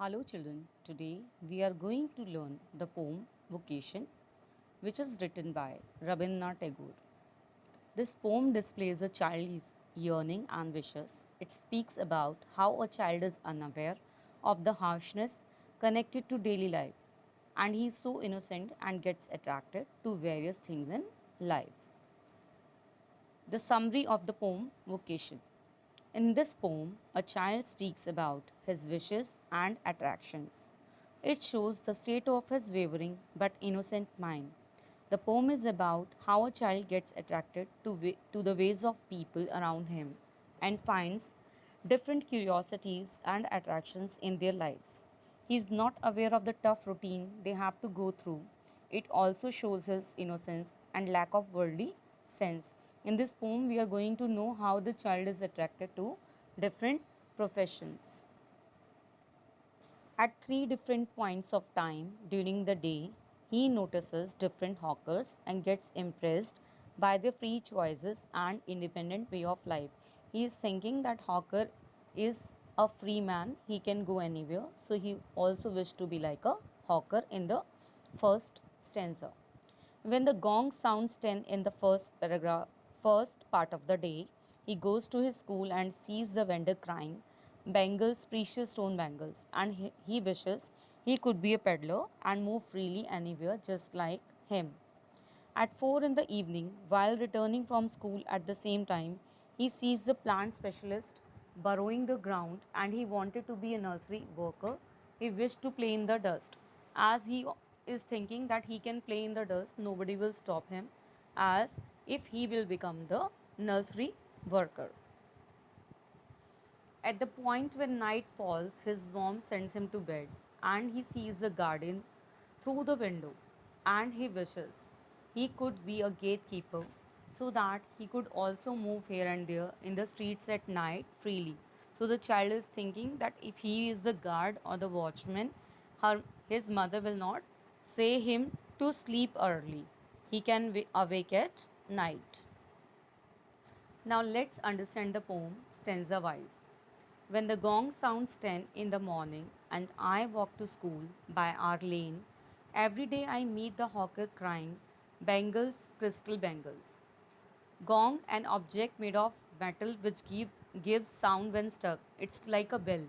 Hello children, today we are going to learn the poem Vocation, which is written by Rabindranath Tagore. This poem displays a child's yearning and wishes. It speaks about how a child is unaware of the harshness connected to daily life, and he is so innocent and gets attracted to various things in life. The summary of the poem Vocation. In this poem, a child speaks about his wishes and attractions. It shows the state of his wavering but innocent mind. The poem is about how a child gets attracted to the ways of people around him and finds different curiosities and attractions in their lives. He is not aware of the tough routine they have to go through. It also shows his innocence and lack of worldly sense. In this poem, we are going to know how the child is attracted to different professions. At three different points of time during the day, he notices different hawkers and gets impressed by their free choices and independent way of life. He is thinking that hawker is a free man, he can go anywhere, so he also wished to be like a hawker in the first stanza. When the gong sounds 10 in the first part of the day, he goes to his school and sees the vendor crying bangles, precious stone bangles, and he wishes he could be a peddler and move freely anywhere just like him. At 4 in the evening, while returning from school at the same time, he sees the plant specialist burrowing the ground and he wanted to be a nursery worker. He wished to play in the dust. As he is thinking that he can play in the dust, nobody will stop him as if he will become the nursery worker. At the point when night falls, his mom sends him to bed and he sees the garden through the window and he wishes he could be a gatekeeper so that he could also move here and there in the streets at night freely. So the child is thinking that if he is the guard or the watchman, his mother will not say him to sleep early. He can awake at night. Now let's understand the poem stanza wise. When the gong sounds 10 in the morning and I walk to school by our lane, every day I meet the hawker crying, bangles, crystal bangles. Gong, an object made of metal which gives sound when struck. It's like a bell.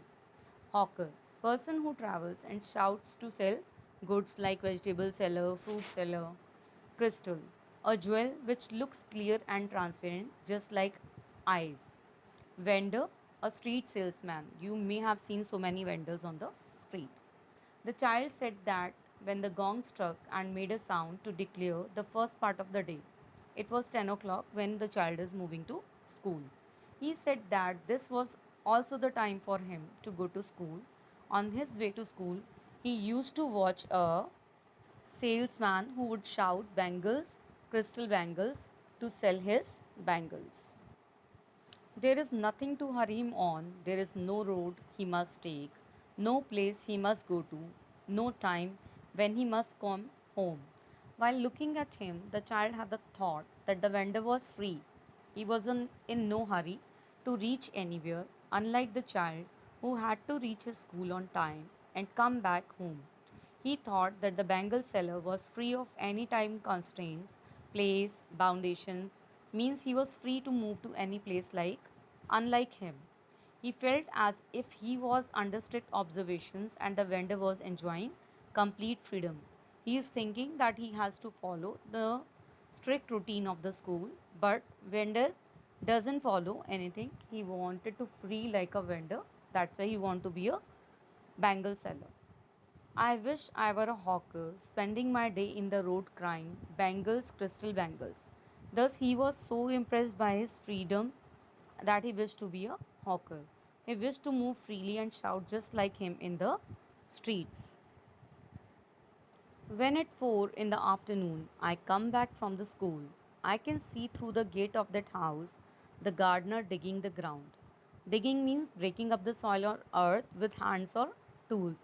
Hawker, person who travels and shouts to sell goods like vegetable seller, fruit seller. Crystal, a jewel which looks clear and transparent, just like eyes. Vendor, a street salesman. You may have seen so many vendors on the street. The child said that when the gong struck and made a sound to declare the first part of the day, it was 10 o'clock when the child is moving to school. He said that this was also the time for him to go to school. On his way to school, he used to watch a salesman who would shout bangles, crystal bangles, to sell his bangles. There is nothing to hurry him on, there is no road he must take, no place he must go to, no time when he must come home. While looking at him, the child had the thought that the vendor was free. He was in no hurry to reach anywhere, unlike the child who had to reach his school on time and come back home. He thought that the bangle seller was free of any time constraints, place, foundations, means he was free to move to any place unlike him. He felt as if he was under strict observations and the vendor was enjoying complete freedom. He is thinking that he has to follow the strict routine of the school, but vendor doesn't follow anything. He wanted to free like a vendor. That's why he want to be a bangle seller. I wish I were a hawker, spending my day in the road crying, bangles, crystal bangles. Thus, he was so impressed by his freedom that he wished to be a hawker. He wished to move freely and shout just like him in the streets. When at 4 in the afternoon I come back from the school, I can see through the gate of that house the gardener digging the ground. Digging means breaking up the soil or earth with hands or tools.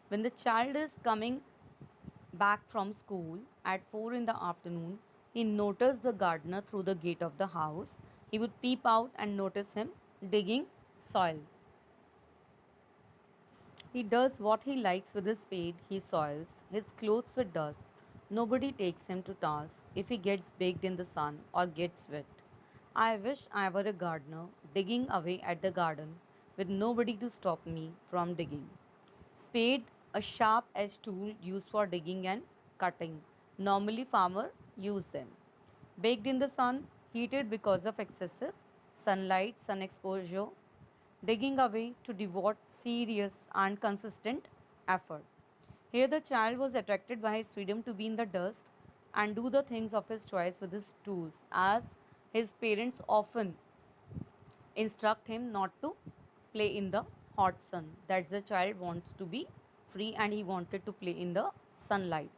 When the child is coming back from school at 4 in the afternoon, he noticed the gardener through the gate of the house. He would peep out and notice him digging soil. He does what he likes with his spade, he soils his clothes with dust. Nobody takes him to task if he gets baked in the sun or gets wet. I wish I were a gardener digging away at the garden with nobody to stop me from digging. Spade, a sharp edged tool used for digging and cutting. Normally farmer use them. Baked in the sun, heated because of excessive sunlight, sun exposure, digging away to devote serious and consistent effort. Here, the child was attracted by his freedom to be in the dust and do the things of his choice with his tools, as his parents often instruct him not to play in the hot sun. That's the child wants to be free and he wanted to play in the sunlight.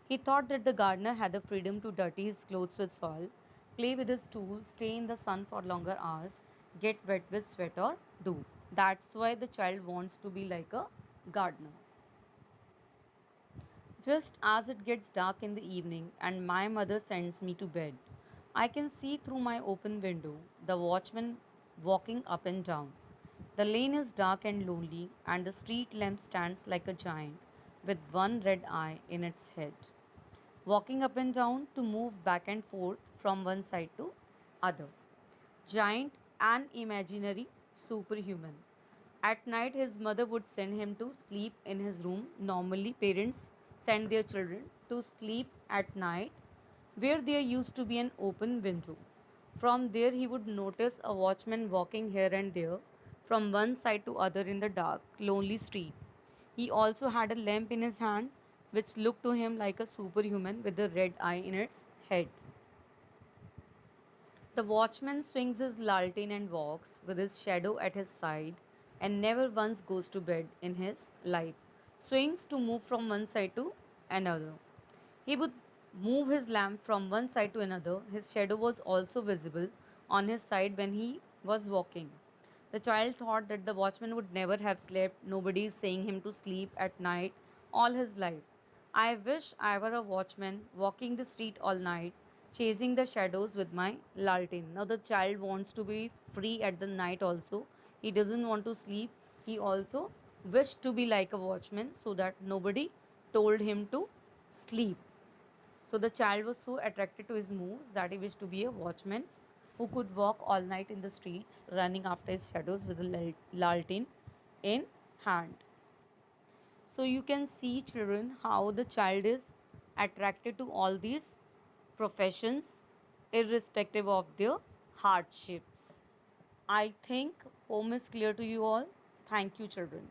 He thought that the gardener had the freedom to dirty his clothes with soil, play with his tools, stay in the sun for longer hours, get wet with sweat or dew. That's why the child wants to be like a gardener. Just as it gets dark in the evening and my mother sends me to bed, I can see through my open window the watchman walking up and down. The lane is dark and lonely, and the street lamp stands like a giant with one red eye in its head, walking up and down to move back and forth from one side to other. Giant and imaginary superhuman. At night, his mother would send him to sleep in his room. Normally, parents send their children to sleep at night where there used to be an open window. From there, he would notice a watchman walking here and there from one side to other in the dark, lonely street. He also had a lamp in his hand, which looked to him like a superhuman with a red eye in its head. The watchman swings his lantern and walks with his shadow at his side and never once goes to bed in his life. Swings to move from one side to another. He would move his lamp from one side to another. His shadow was also visible on his side when he was walking. The child thought that the watchman would never have slept. Nobody is saying him to sleep at night all his life. I wish I were a watchman walking the street all night, chasing the shadows with my lantern. Now, the child wants to be free at the night also. He doesn't want to sleep. He also wished to be like a watchman so that nobody told him to sleep. So the child was so attracted to his moves that he wished to be a watchman who could walk all night in the streets, running after his shadows with a lantern in hand. So you can see, children, how the child is attracted to all these professions irrespective of their hardships. I think home is clear to you all. Thank you, children.